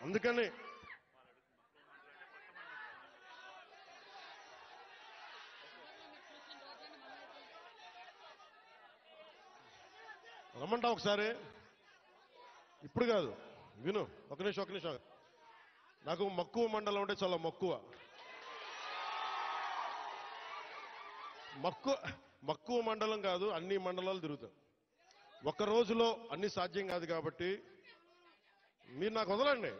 అందుకని రమ్మంటా ఒకసారి, ఇప్పుడు కాదు, విను, ఒక నిమిషం. నాకు మక్కువ మండలం అంటే చాలా మక్కువ మండలం కాదు, అన్ని మండలాలు తిరుగుతాం. ఒక్క రోజులో అన్ని సాధ్యం కాదు కాబట్టి మీరు నాకు వదలండి.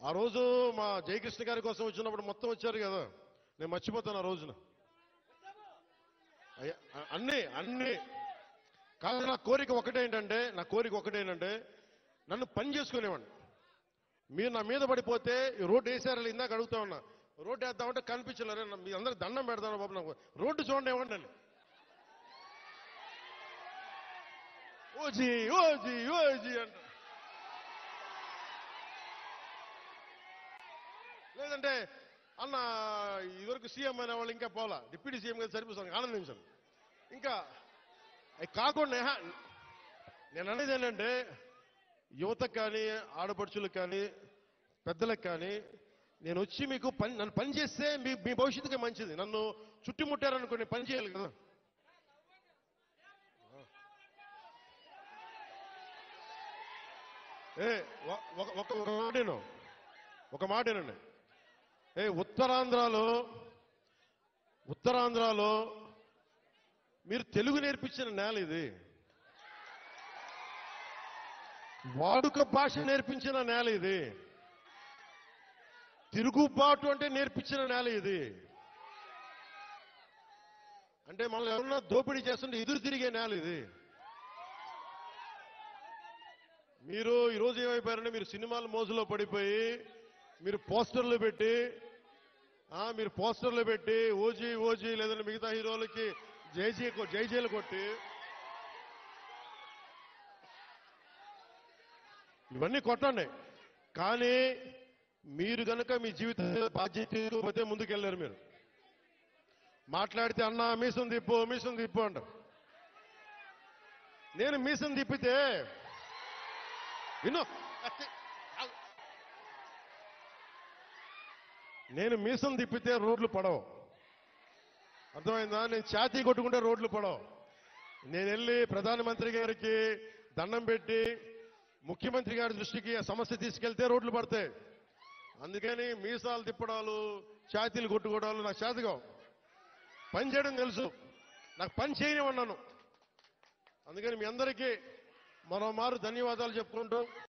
ఆ రోజు మా జయకృష్ణ గారి కోసం వచ్చినప్పుడు మొత్తం వచ్చారు కదా, నేను మర్చిపోతాను ఆ రోజున. అన్ని కాదు. నా కోరిక ఒకటేంటంటే నన్ను పని చేసుకునేవాడిని. మీరు నా మీద పడిపోతే రోడ్డు వేసారు, ఇందాక అడుగుతా ఉన్నా, రోడ్డు వేద్దామంటే కనిపించలేరు. మీ అందరికి దండం పెడతాను బాబు, నాకు రోడ్డు చూడండి ఇవ్వండి. ఓజీ ఓజీ ఓజీ అంట. లేదంటే అన్న ఇదివరకు సీఎం అనే వాళ్ళు ఇంకా పోలా, డిప్యూటీ సీఎం గారు సరిపోతాను, ఆనందించాను. ఇంకా అవి కాకుండా నేను అనేది ఏంటంటే యువతకు కానీ, ఆడపడుచులకు కానీ, పెద్దలకు కానీ, నేను వచ్చి మీకు నన్ను పని చేస్తే మీ భవిష్యత్తుకి మంచిది. నన్ను చుట్టుముట్టారనుకోండి, పని చేయాలి కదా. ఒక మాటేనండి. ఉత్తరాంధ్రలో మీరు తెలుగు నేర్పించిన నేల ఇది, వాడుక భాష నేర్పించిన నేల ఇది, తిరుగుబాటు అంటే నేర్పించిన నేల ఇది. అంటే మనల్ని ఎవరన్నా దోపిడీ చేస్తుంటే ఎదురు తిరిగే నేల ఇది. మీరు ఈరోజు ఏమైపోయారంటే, మీరు సినిమాల మోజులో పడిపోయి మీరు పోస్టర్లు పెట్టి ఓజీ లేదంటే మిగతా హీరోలకి జైజీలు కొట్టి ఇవన్నీ కొట్టండి. కానీ మీరు గనక మీ జీవితం బాధ్యత తీసుకోకపోతే ముందుకెళ్ళారు. మీరు మాట్లాడితే అన్నా మీసం తిప్పు అంటారు. నేను మీసం తిప్పితే రోడ్లు పడవు, అర్థమైందా? నేను ఛాతీ కొట్టుకుంటే రోడ్లు పడవు. నేను వెళ్ళి ప్రధానమంత్రి గారికి దండం పెట్టి ముఖ్యమంత్రి గారి దృష్టికి ఆ సమస్య తీసుకెళ్తే రోడ్లు పడతాయి. అందుకని మీసాలు తిప్పడాలు, ఛాతీలు కొట్టుకోవడాలు నాకు చేతగావు. పని చేయడం తెలుసు, నాకు పని చేయనివన్నాను. అందుకని మీ అందరికీ మరోమారు ధన్యవాదాలు చెప్పుకుంటూ